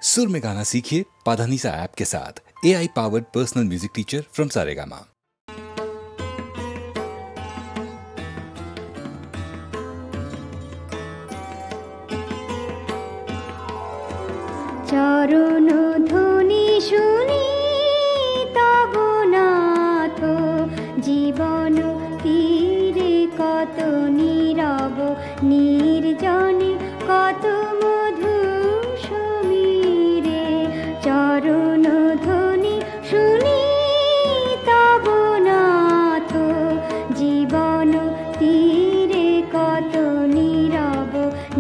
सुर में गाना सीखिए पाधानीसा ऐप के साथ। AI powered personal music teacher from Saregama. চরণ ধ্বনি শুনি তব নাথ, জীবন তীরে কত নীরব নির্জনে কত মধু সমীরে। চরণ ধ্বনি শুনি তব নাথ, জীবন তীরে কত নীরব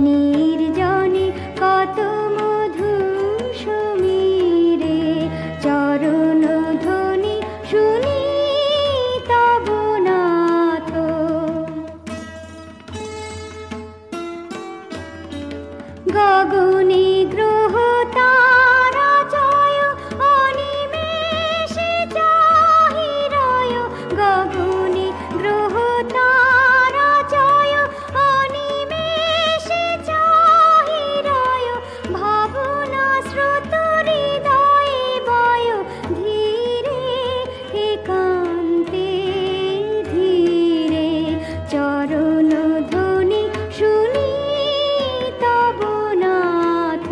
নির্জনে কত মধু সমীরে। চরণ ধ্বনি শুনি তব নাথ। গগনে গ্রহ তারা জয় অনিমেষে চাহিরয়। গগনে গ্রহ তারা জয় অনিমেষে চাহিরয়। ভাবনা স্রোত হৃদয়ে বয় ধীরে একান্তে ধীরে। চরণ ধ্বনি শুনি তব নাথ।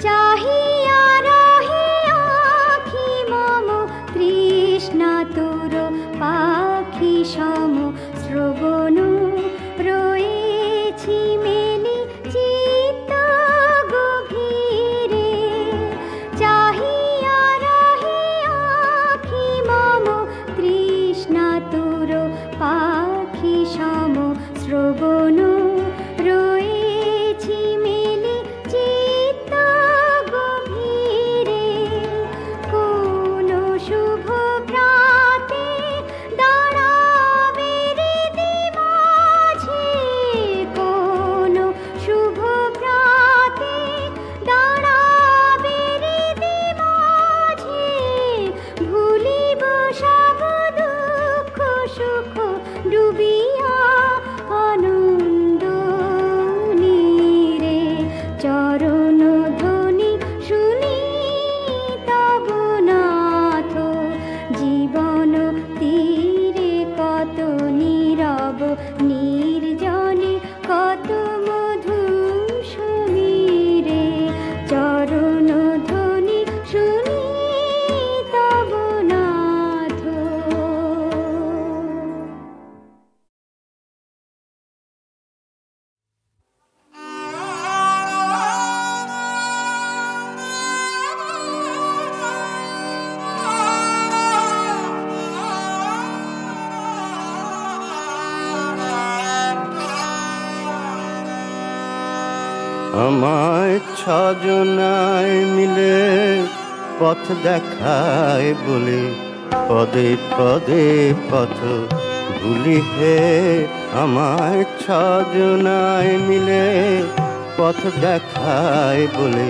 চাহিয়া রহে আখি মম তৃষ্ণা তোর পাখি সম। শ্রবণ রয়েছি মেলি চিত্ত গভীরে। চাহিয়া রহে আখি মম তৃষ্ণা তোর পাখি সম। শ্রবণ রয়েছি মেলি চিত্ত গভীরে। কোন শুভ প্রাতে দাঁড়াবে হৃদি মাঝে। কোন শুভ প্রাতে দাঁড়াবে হৃদি মাঝে। ভুলিব সব দুঃখ সুখ ডুবিয়া আনন্দ নীরে। চরণ ধ্বনি শুনি তব নাথ, জীবন তীরে কত নীরব নির্জনে কত মধু সমীরে। চরণ ধ্বনি শুনি তব নাথ। আমায় ছজনায় মিলে পথ দেখায় বলে পদে পদে পথ ভুলি হে। আমায় ছজনায় মিলে পথ দেখায় বলে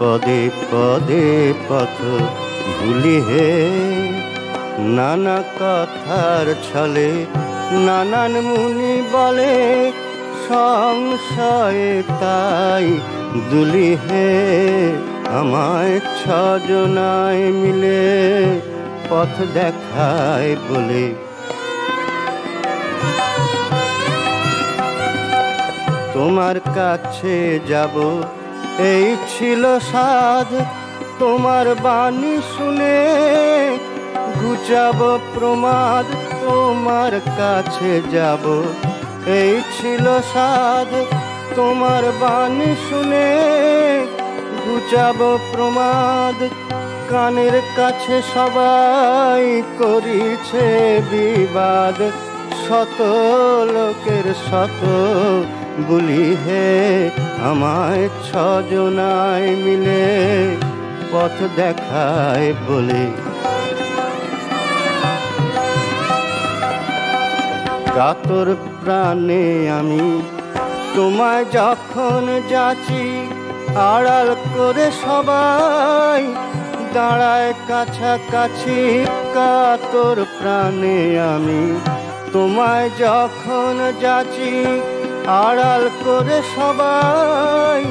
পদে পদে পথ ভুলি হে। নানা কথার ছলে নানান মুনি বলে সংশয়ে তাই দুলি হে। আমায় ছজনায় মিলে পথ দেখায় বলে তোমার কাছে যাব এই ছিল সাধ। তোমার বাণী শুনে ঘুচাব প্রমাদ। তোমার কাছে যাব এই ছিল সাধ। তোমার বাণী শুনে ঘুচাব প্রমাদ। কানের কাছে সবাই করিছে বিবাদ। শত লোকের শত বুলি হে। আমায় ছজনায় মিলে পথ দেখায় বলে কাতর প্রাণে আমি তোমায় যখন যাচি। আড়াল করে সবাই দাঁড়ায় কাছাকাছি। কাতর প্রাণে আমি তোমায় যখন যাচি। আড়াল করে সবাই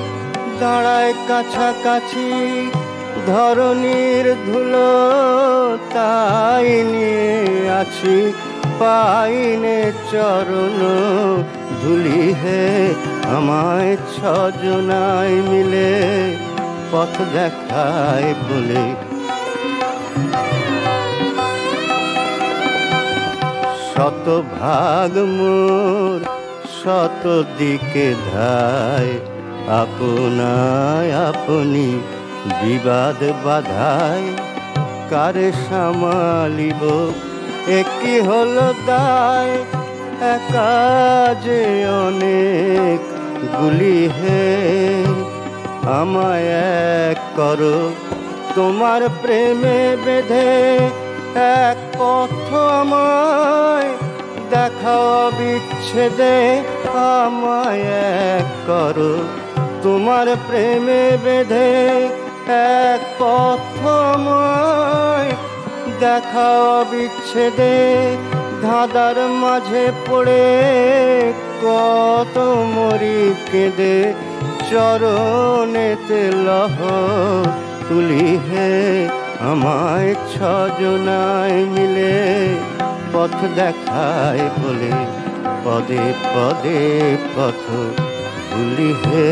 দাঁড়ায় কাছাকাছি, ধরণীর ধুলো তাই নিয়ে আছি, পাইনে চরণ ধুলি হে আমায় ছজনায় মিলে পথ দেখায় বলে। শত ভাগ মোর শত দিকে ধায়, আপনায় আপনি বিবাদ বাধায়, কারে সামালিব একই হলো দায়, একা যে অনেক গুলি হে আমায় এক করো তোমার প্রেমে বেঁধে, এক পথ আমায় দেখাও বিচ্ছেদে, আমায় এক করো তোমার প্রেমে বেঁধে, এক পথ আমায় দেখাও বিচ্ছেদে। ধাঁধার মাঝে পড়ে কত মরি কেঁদে, চরণেতে লহ তুলি হে আমায় ছজনায় মিলে পথ দেখায় বলে, পদে পদে পথ ভুলি হে।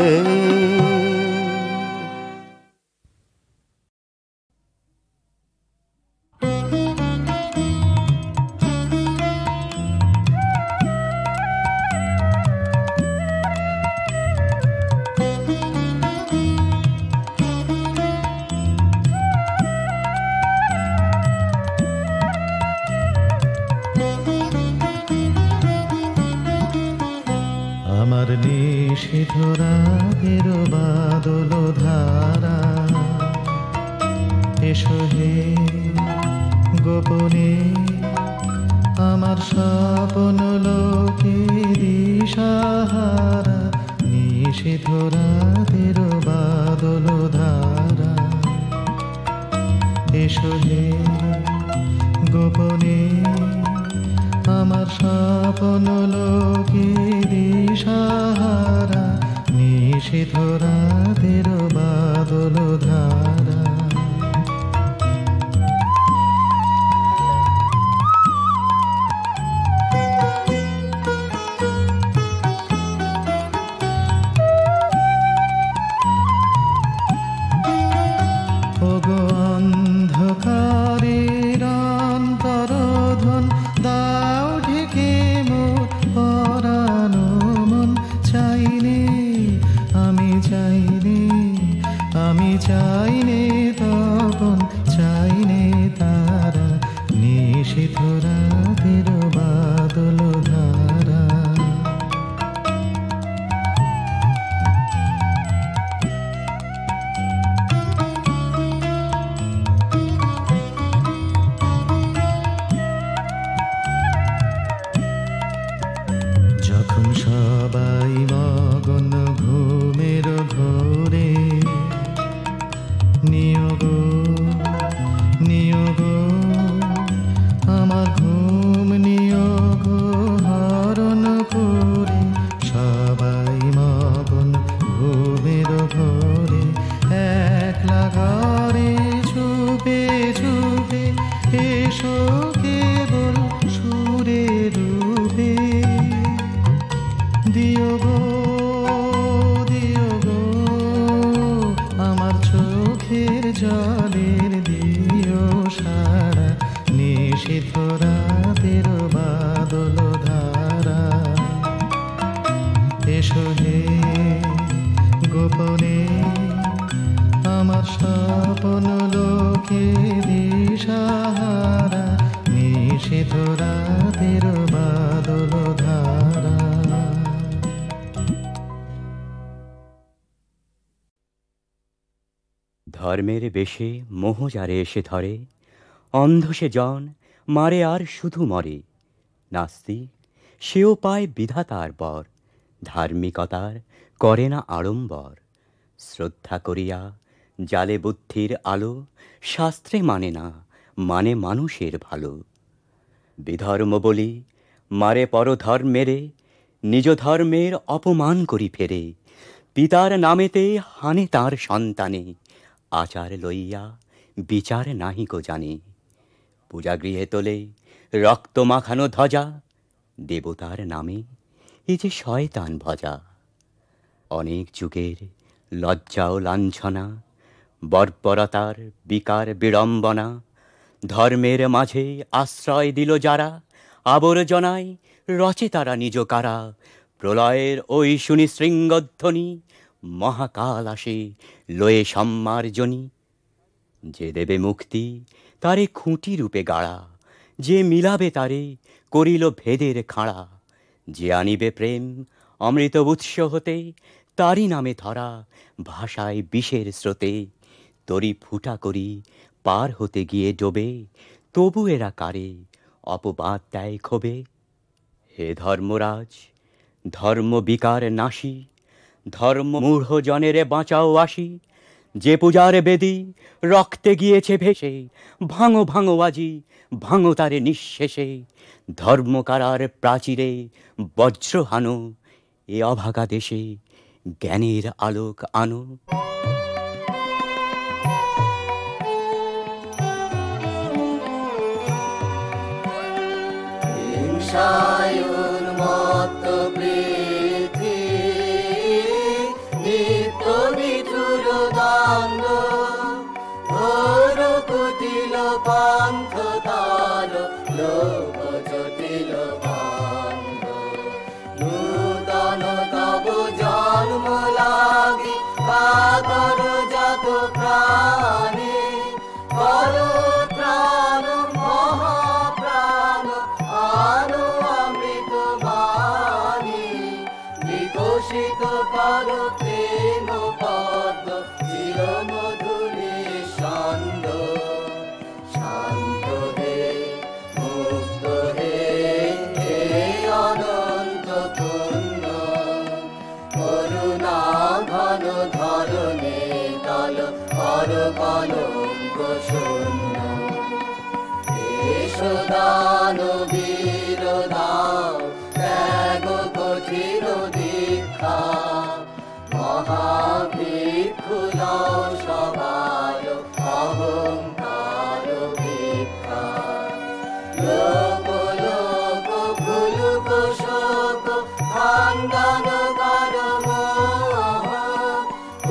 আমার নিষিদ্ধ রাতের বাদল ধারা, এসো হে গোপনে আমার স্বপ্ন লোকে দিশাহারা। নিষিদ্ধ রাতের বাদল ধারা, এসো হে গোপনে আমার স্বপ্ন লোকে দিশাহারা। নিষিদ্ধ রাতের বাদল ধারা, ওগো অন্ধকারের অন্তরোধন দাও ঢেকে মোর পরানো মন। চাইনে আমি চাইনে, আমি চাইনে তপন, চাইনে তারা। নিষিদ্ধ রাতের বাদল ধারা, যখন সবাই মগন ঘুমের ঘোরে, নিয়োগ নিয়োগ আমার ঘুম নিয়োগ হরণ করে। সবাই মগন ঘুমের ঘোরে, একলা ঘরে ছুপে ছুপে এসো কেবল সুরে রূপে। দিও গো আমার চোখের জলের দিও সারা। নিষিদ্ধ রাতের বাদল ধারা, এসো হে গোপনে আমার স্বপ্ন লোকে দিশাহারা। নিষিদ্ধ রাতের বাদল ধারা। ধর্মের বেশে মোহ যারে এসে ধরে, অন্ধ সে জন মারে আর শুধু মরে। নাস্তিক সেও পায় বিধাতার বর, ধার্মিকতার করে না আড়ম্বর। শ্রদ্ধা করিয়া জালে বুদ্ধির আলো, শাস্ত্রে মানে না মানে মানুষের ভালো। বিধর্ম বলি মারে পরধর্মেরে, নিজ ধর্মের অপমান করি ফেরে, পিতার নামেতে হানে তার সন্তানে, আচার লইয়া বিচার নাহিকো জানে। পূজাগৃহে তোলে রক্ত মাখানো ধ্বজা, দেবতার নামে এ যে শয়তান ভজা। অনেক যুগের লজ্জা ও লাঞ্ছনা, বর্বরতার বিকার বিড়ম্বনা, ধর্মের মাঝে আশ্রয় দিল যারা, আবর্জনায় রচে তারা নিজ কারা। প্রলয়ের ওই শুনি শৃঙ্গধ্বনি, মহাকাল আসে লয়ে সম্মার্জনী। যে দেবে মুক্তি তারে খুঁটি রূপে গাড়া, যে মিলাবে তারে করিল ভেদের খাড়া। যে আনিবে প্রেম অমৃত উৎস হতে, তারই নামে ধরা ভাষায় বিষের স্রোতে। তরি ফুটা করি পার হতে গিয়ে ডোবে, তবু এরা কারে অপবাদ দেয় ক্ষোভে। হে ধর্মরাজ, ধর্ম বিকার নাশী, ধর্ম মূঢ় জনেরে বাঁচাও আসি। যে পূজার বেদি রক্তে গিয়েছে ভেসে, ভাঙো ভাঙো আজি ভাঙো তারে নিঃশেষে। ধর্মকারার প্রাচীরে বজ্র হানো, এ অভাগা দেশে জ্ঞানের আলোক আনো। হিংসায়ুর মত বৃদ্ধি, নিত্য নিঠুর দ্বন্দ্ব, ঘোর কুটিল পন্থ তার, লোক জটিল বান্ধ। নূতন তব জন্ম লাগি কাতর যত প্রাণী, কর প্রাণ মহাপ্রাণ আনো অমৃত বাণী। বিকশিত কর প্রেম পদ্ম চির মধুরে ছন্দ। শান্ত হে মুক্ত হে, হে অনন্ত পূর্ণ, করুণা ঘন ধরণে তল, কর কলঙ্ক শূন্য। দান বীর দাও ত্যাগ কঠিন দীক্ষা, মহাভিক্ষু লও সবার অহংকার ভিক্ষা। লোক লোক ভুলুক শোক খণ্ডন কর মোহ,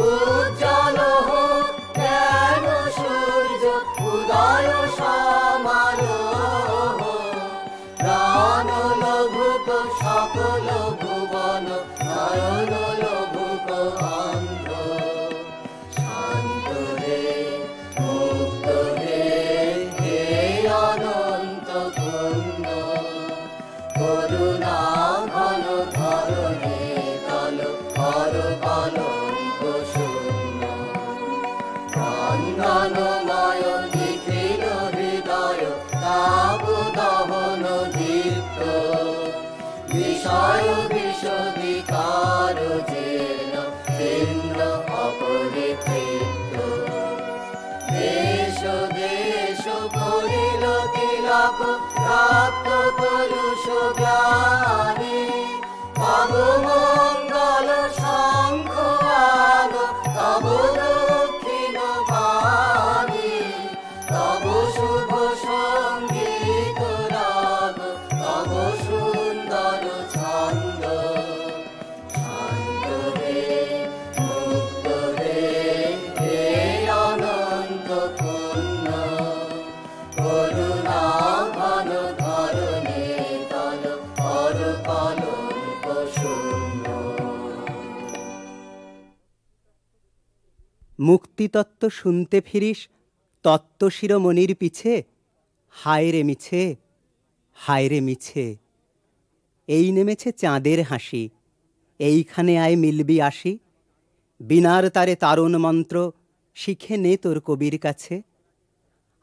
উজ্জ্বল হোক জ্ঞান সূর্য উদয় সমারোহ। প্রাণ লঘুক সকল ভুবন, নয়ন লঘুক অন্ধ। শান্ত হে মুক্ত হে, হে অনন্ত পূর্ণ, করুণা ঘন ধরণে তল, কর কলঙ্ক শূন্য। ক্রন্দনময় নিখিল হৃদয় তাপ দহন দীপ্ত, বিষয় বিষবিকার জীর্ণ জীর্ণ অপরিতৃপ্ত। দেশ দেশ করিল তিলক প্রাপ্ত কলুষ জ্ঞানী, তব মঙ্গল শঙ্খ আগ তব দক্ষিণ বাণী। তব শুভ সঙ্গীত রাগ তব সুন্দর ছন্দ। শান্ত হে মুক্ত হে, হে অনন্ত পূর্ণ, করুণা ঘন ধরণে তল, কর কলঙ্ক শূন্য। মুক্তিতত্ত্ব শুনতে ফিরিস তত্ত্ব শিরোমণির পিছে, হায় রে মিছে হায় রে মিছে। এই নেমেছে চাঁদের হাসি, এইখানে আয় মিলবি আসি। বিনার তারে তারুণ মন্ত্র শিখে নে তোর কবির কাছে।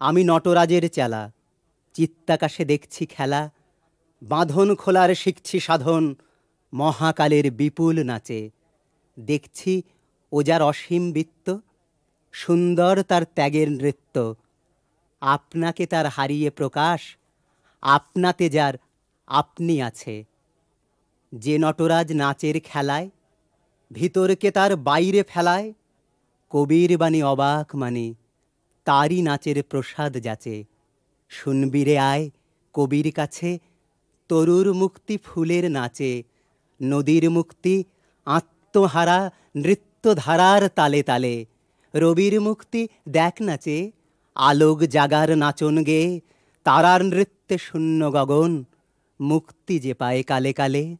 আমি নটরাজের চেলা, চিত্তাকাশে দেখছি খেলা। বাঁধন খোলার শিখছি সাধন, মহাকালের বিপুল নাচে। দেখছি ও যার অসীম বৃত্ত, সুন্দর তার ত্যাগের নৃত্য। আপনাকে তার হারিয়ে প্রকাশ, আপনাতে যার আপনি আছে। যে নটরাজ নাচের খেলায় ভিতরকে তার বাইরে ফেলায়, কবির বাণী অবাক মানে তারই নাচের প্রসাদ যাচে। শুনবি রে আয় কবির কাছে, তরুর মুক্তি ফুলের নাচে, নদীর মুক্তি আত্মহারা নৃত্যধারার তালে তালে, রবির মুক্তি দেখ নাচে, আলোক জাগার নাচন গে, তারার নৃত্যে শূন্য গগন, মুক্তি যে পায় কালে কালে।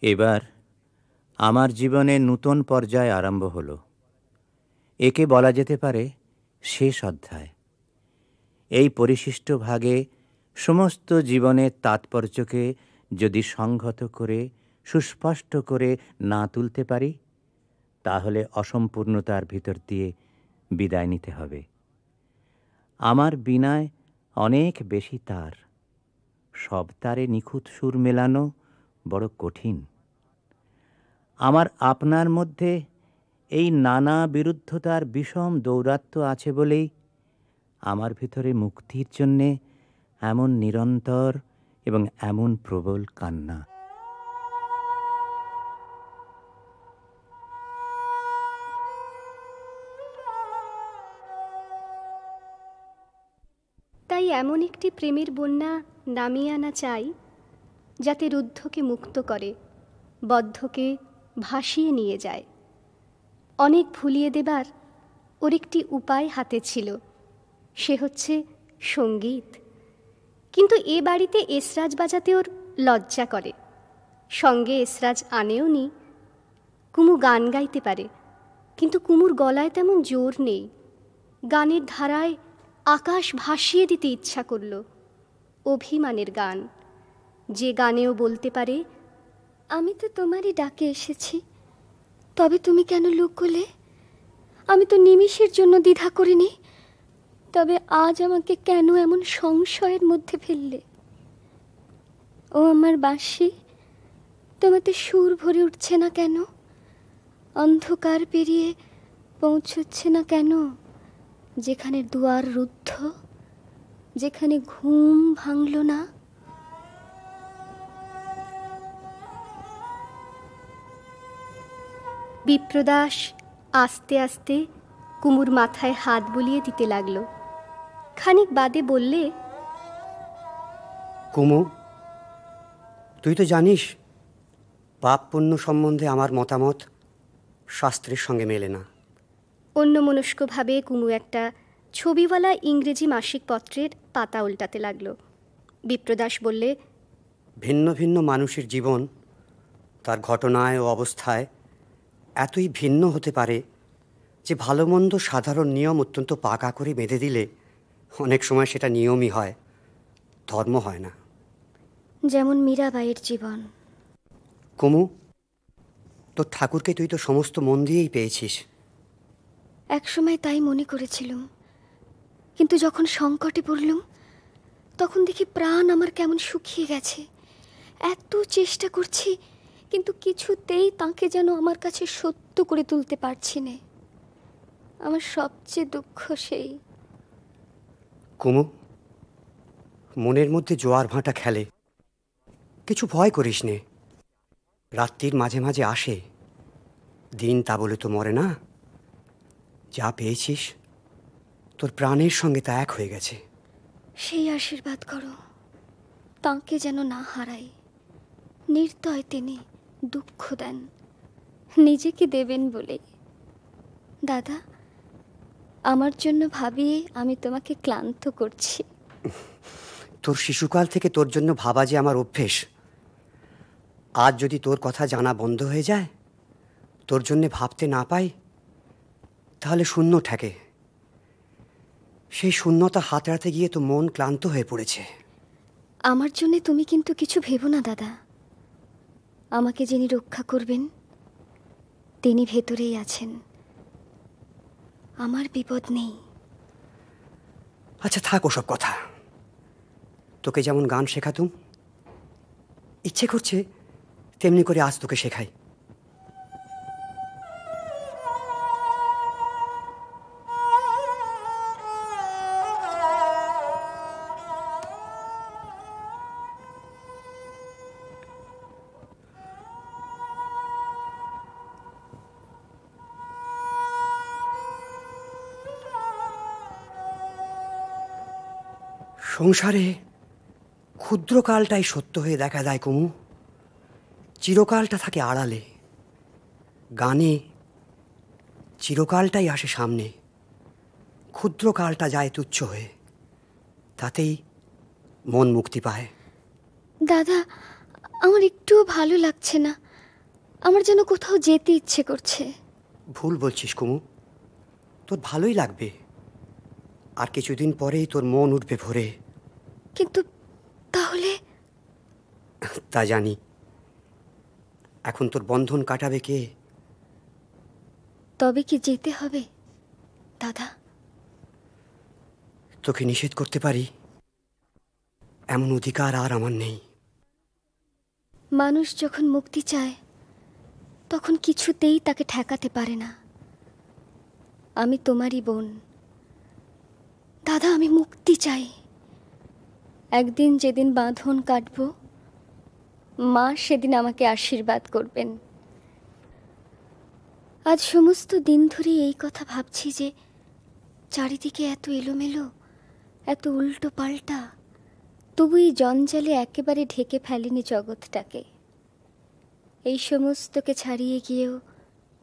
এবার আমার জীবনে নূতন পর্যায় আরম্ভ হলো। একে বলা যেতে পারে শেষ অধ্যায়। এই পরিশিষ্ট ভাগে সমস্ত জীবনের তাৎপর্যকে যদি সংহত করে সুস্পষ্ট করে না তুলতে পারি, তাহলে অসম্পূর্ণতার ভিতর দিয়ে বিদায় নিতে হবে। আমার বীণায় অনেক বেশি তার, সব তারে নিখুঁত সুর মেলানো বড় কঠিন। আমার আপনার মধ্যে এই নানা বিরুদ্ধতার বিষম দৌরাত্ম্য আছে বলেই আমার ভিতরে মুক্তির জন্যে এমন নিরন্তর এবং এমন প্রবল কান্না। তাই এমন একটি প্রেমের বন্যা নামিয়ে আনা চাই, যাতে রুদ্ধকে মুক্ত করে, বদ্ধকে ভাসিয়ে নিয়ে যায়। অনেক ভুলিয়ে দেবার ওর একটি উপায় হাতে ছিল, সে হচ্ছে সঙ্গীত। কিন্তু এ বাড়িতে এসরাজ বাজাতে ওর লজ্জা করে, সঙ্গে এসরাজ আনেও নি। কুমু গান গাইতে পারে, কিন্তু কুমুর গলায় তেমন জোর নেই। গানের ধারায় আকাশ ভাসিয়ে দিতে ইচ্ছা করল, অভিমানের গান, যে গানেও বলতে পারে, আমি তো তোমারই ডাকে এসেছি, তবে তুমি কেন লুকোলে? আমি তো নিমিষের জন্য দ্বিধা করিনি, তবে আজ আমাকে কেন এমন সংশয়ের মধ্যে ফেললে? ও আমার বাঁশি, তোমাতে সুর ভরে উঠছে না কেন? অন্ধকার পেরিয়ে পৌঁছচ্ছে না কেন যেখানে দুয়ার রুদ্ধ, যেখানে ঘুম ভাঙল না? বিপ্রদাস আস্তে আস্তে কুমুর মাথায় হাত বুলিয়ে দিতে লাগল। খানিক বাদে বললে, কুমু, তুই তো জানিস পাপ পুণ্য সম্বন্ধে আমার মতামত শাস্ত্রের সঙ্গে মেলে না। অন্যমনস্কভাবে কুমু একটা ছবিওয়ালা ইংরেজি মাসিক পত্রের পাতা উল্টাতে লাগল। বিপ্রদাস বললে, ভিন্ন ভিন্ন মানুষের জীবন তার ঘটনায় ও অবস্থায় এতই ভিন্ন হতে পারে যে ভালো মন্দ সাধারণ নিয়ম অত্যন্ত পাকা করে বেঁধে দিলে অনেক সময় সেটা নিয়মই হয়, ধর্ম হয় না। যেমন মীরাবাইয়ের জীবন। কুমু, তোর ঠাকুরকে তুই তো সমস্ত মন দিয়েই পেয়েছিস। একসময় তাই মনে করেছিলুম, কিন্তু যখন সংকটে পড়লুম তখন দেখি প্রাণ আমার কেমন শুকিয়ে গেছে। এত চেষ্টা করছি, কিন্তু কিছুতেই তাকে যেন আমার কাছে সত্য করে তুলতে পারছি না। আমার সবচেয়ে দুঃখ সেই। কুমু, মনের মধ্যে জোয়ার ভাঁটা খেলে, কিছু ভয় করিস নে। রাত্রির মাঝে মাঝে আসে, দিন তা বলে তো মরে না। যা পেয়েছিস তোর প্রাণের সঙ্গে তা এক হয়ে গেছে। সেই আশীর্বাদ করো, তাঁকে যেন না হারাই। নির্দয় তিনি দুঃখ দেন, নিজেকে দেবেন বলে। দাদা, আমার জন্য ভাবিয়ে আমি তোমাকে ক্লান্ত করছি। তোর শিশুকাল থেকে তোর জন্য ভাবা যে আমার অভ্যেস। আজ যদি তোর কথা জানা বন্ধ হয়ে যায়, তোর জন্যে ভাবতে না পাই, তাহলে শূন্য ঠেকে। সেই শূন্যতা হাতড়াতে গিয়ে তো মন ক্লান্ত হয়ে পড়েছে। আমার জন্যে তুমি কিন্তু কিছু ভেবো না দাদা। আমাকে যিনি রক্ষা করবেন তিনি ভেতরেই আছেন, আমার বিপদ নেই। আচ্ছা থাক ওসব কথা। তোকে যেমন গান শেখাতুম, ইচ্ছে করছে তেমনি করে আজ তোকে শেখাই। সংসারে ক্ষুদ্রকালটাই সত্য হয়ে দেখা দেয় কুমু, চিরকালটা থাকে আড়ালে। গানে চিরকালটাই আসে সামনে, ক্ষুদ্রকালটা যায় তুচ্ছ হয়ে, তাতেই মন মুক্তি পায়। দাদা, আমার একটুও ভালো লাগছে না, আমার যেন কোথাও যেতে ইচ্ছে করছে। ভুল বলছিস কুমু, তোর ভালোই লাগবে। আর কিছুদিন পরেই তোর মন উঠবে ভরে। কিন্তু তাহলে? তা জানি। এখন তোর বন্ধন কাটাবে কে? তবে কি যেতে হবে দাদা? তোকে নিষেধ করতে পারি এমন অধিকার আর আমার নেই। মানুষ যখন মুক্তি চায় তখন কিছুতেই তাকে ঠেকাতে পারে না। আমি তোমারই বোন দাদা, আমি মুক্তি চাই। একদিন যেদিন বাঁধন কাটব, মা সেদিন আমাকে আশীর্বাদ করবেন। আজ সমস্ত দিন ধরে এই কথা ভাবছি যে চারিদিকে এত এলোমেলো, এত উল্টো পাল্টা, তবু এই জঞ্জালে একেবারে ঢেকে ফেলেনি জগৎটাকে। এই সমস্তকে ছাড়িয়ে গিয়েও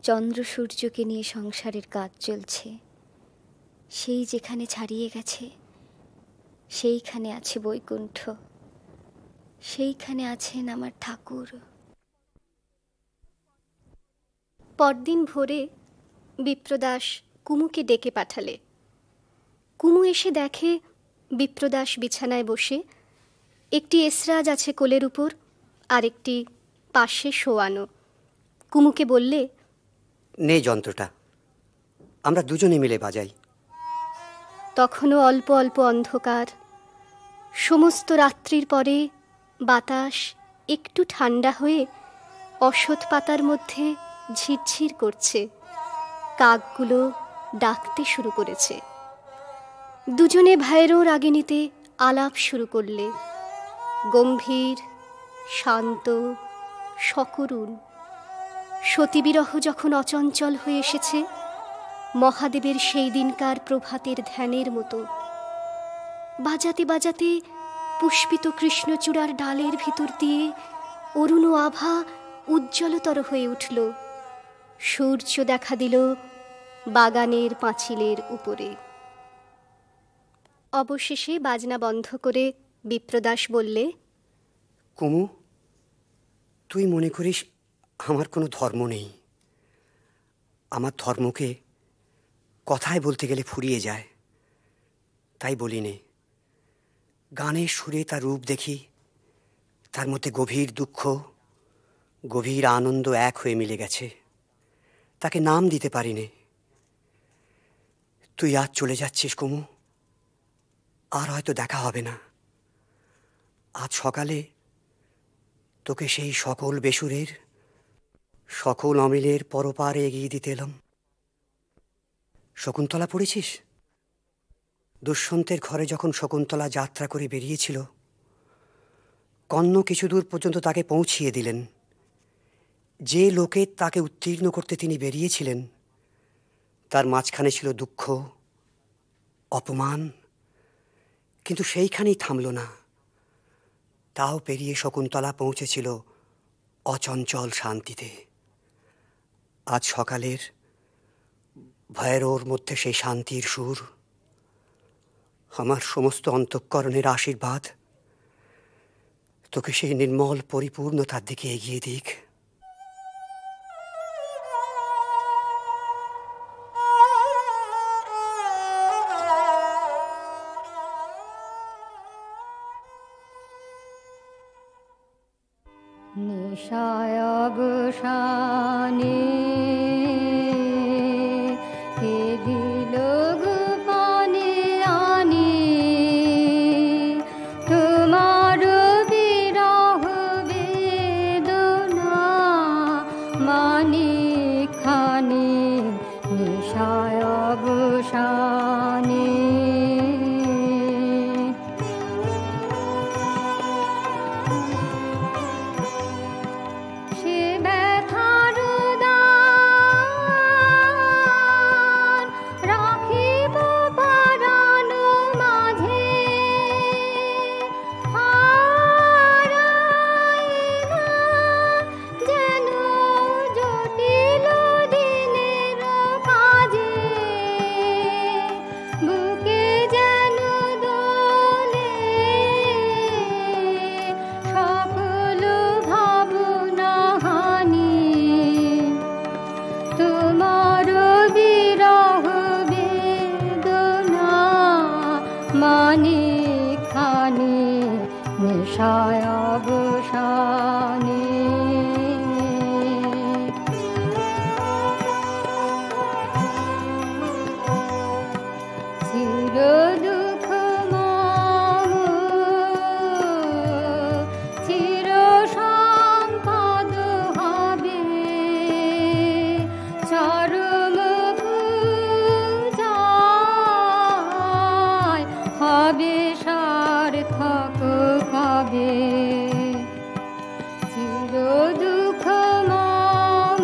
চন্দ্র সূর্যকে নিয়ে সংসারের কাজ চলছে। সেই যেখানে ছাড়িয়ে গেছে সেইখানে আছে বৈকুণ্ঠ, সেইখানে আছেন আমার ঠাকুর। পরদিন ভোরে বিপ্রদাস কুমুকে ডেকে পাঠালে। কুমু এসে দেখে বিপ্রদাস বিছানায় বসে, একটি এসরাজ আছে কোলের উপর, আর একটি পাশে শোয়ানো। কুমুকে বললে, নেই যন্ত্রটা, আমরা দুজনে মিলে বাজাই। তখনও অল্প অল্প অন্ধকার। সমস্ত রাত্রির পরে বাতাস একটু ঠান্ডা হয়ে অশ্বত্থ পাতার মধ্যে ঝিরঝির করছে। কাকগুলো ডাকতে শুরু করেছে। দুজনে ভাইয়েরও রাগিনীতে আলাপ শুরু করলে, গম্ভীর, শান্ত, সকরুণ। সতীবিরহ যখন অচঞ্চল হয়ে এসেছে, মহাদেবের সেই দিনকার প্রভাতের ধ্যানের মতো। বাজাতে বাজাতে পুষ্পিত কৃষ্ণচূড়ার ডালের ভিতর দিয়ে অরুণ আভা উজ্জ্বলতর হয়ে উঠল। সূর্য দেখা দিল বাগানের পাঁচিলের উপরে। অবশেষে বাজনা বন্ধ করে বিপ্রদাস বললে, কুমু, তুই মনে করিস আমার কোনো ধর্ম নেই। আমার ধর্মকে কথায় বলতে গেলে ফুরিয়ে যায়, তাই বলি নে। গানের সুরে তার রূপ দেখি, তার মধ্যে গভীর দুঃখ, গভীর আনন্দ এক হয়ে মিলে গেছে। তাকে নাম দিতে পারি নে। তুই আজ চলে যাচ্ছিস কুমু, আর হয়তো দেখা হবে না। আজ সকালে তোকে সেই সকল বেসুরের, সকল অমিলের পরপারে এগিয়ে দিতে এলাম। শকুন্তলা পড়েছিস? দুষ্যন্তের ঘরে যখন শকুন্তলা যাত্রা করে বেরিয়েছিল, কর্ণ কিছু দূর পর্যন্ত তাকে পৌঁছিয়ে দিলেন। যে লোকে তাকে উত্তীর্ণ করতে তিনি বেরিয়েছিলেন, তার মাঝখানে ছিল দুঃখ, অপমান, কিন্তু সেইখানেই থামল না। তাও পেরিয়ে শকুন্তলা পৌঁছেছিল অচঞ্চল শান্তিতে। আজ সকালের ভয়ের মধ্যে সেই শান্তির সুর, আমার সমস্ত অন্তঃকরণের আশীর্বাদ তোকে সেই নির্মল পরিপূর্ণতার দিকে এগিয়ে দিক। নিশায় অবসানে হে দিল গোপনে আনি, তোমার বিরহ বেদনা মানি খানি। নিশায় অবসানে মানি খানি। নিশায় অবসানে হবে সার্থক কবে চির দুঃখ মম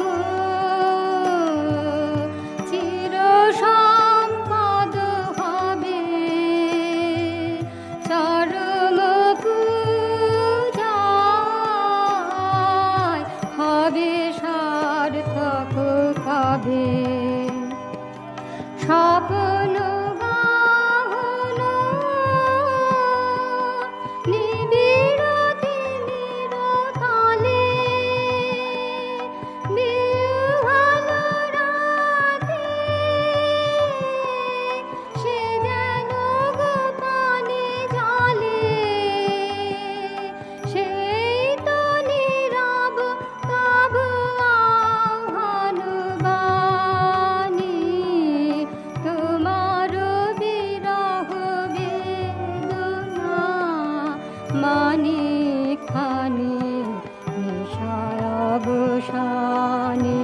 চির সম্পদ হবে চরম পূজায় হবে সার্থক কবে স্বপ্ন গাহন নিবিড় তিমির তলে বিহ্বল রাতে সে যেন গোপনে জলে সেই তো নীরব তব আহ্বান বাণী তোমার বিরহ বেদনা মানে খানি নিশায় অবসানে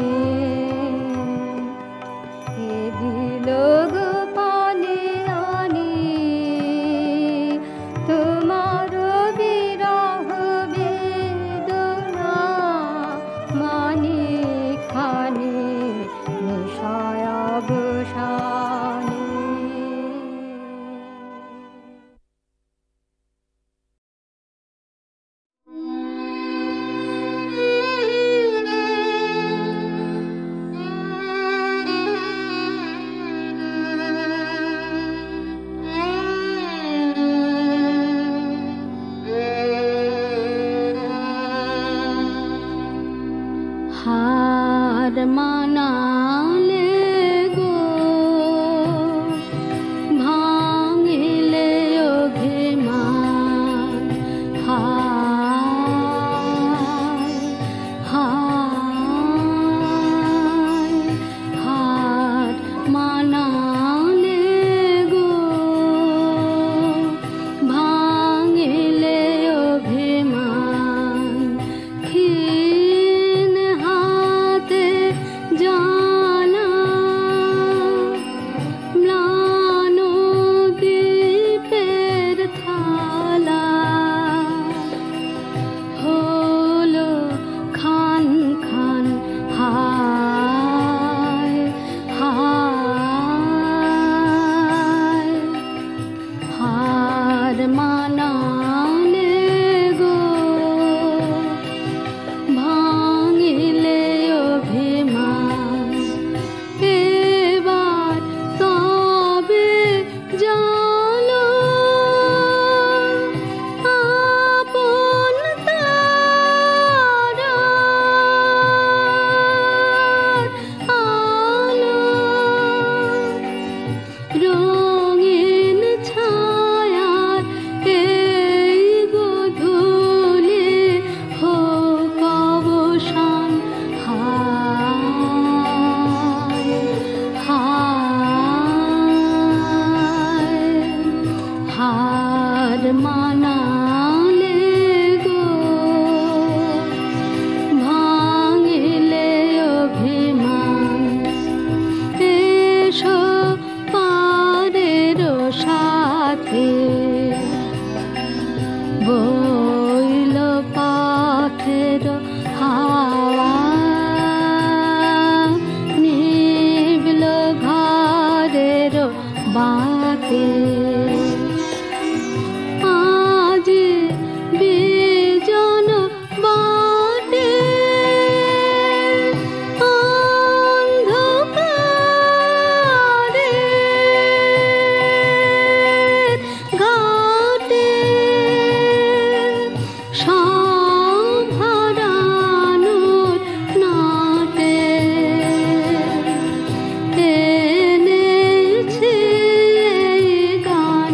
এ দিল গোপনে আনি তোমার বিরহ বেদনা মানে খানি নিশায় অবসানে হার মানালে গো ভাঙিলে অভিমান হায় হায় হার মানালে গো ভাঙিলে অভিমান ক্ষীণ হাতে জানা ম্লান দ্বীপের থালা হলো খান খান হায় হায় হার মানালে গো ভাঙিলে অভিমান এবার তবে জানো আপন তারার আলো রঙিন ছায়ার এই গধূলি হোক অবসান হায় হায় হার মানালে গো ভাঙিলে অভিমান এসো পারের সাথে বইল পাখের হাওয়া নিবল ঘরের বাতে আজ বিজন বাটে অন্ধকারে ঘাটে সভারানোর নাটে এনেছি এই গান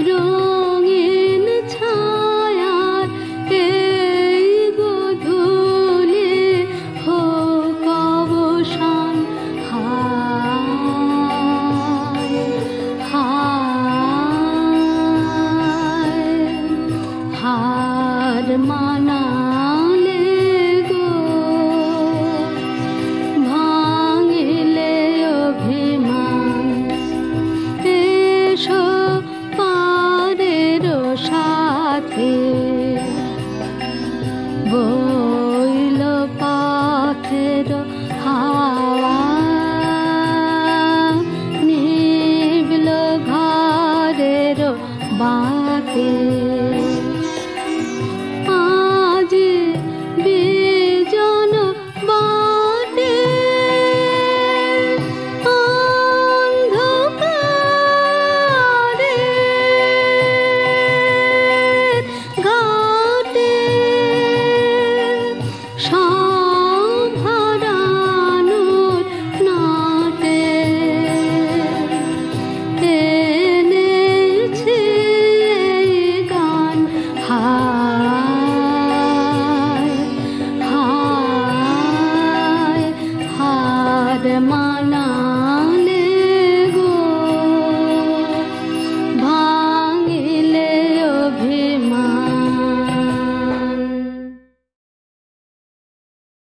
রঙিন ছায়ার এই গোধূলি হোক অবসান। হায় হায় হার মানালে গো ভাঙিলে অভিমান। এসো পারের সাথে বইল পাথের হাওয়া নিভল ঘরের বাতি।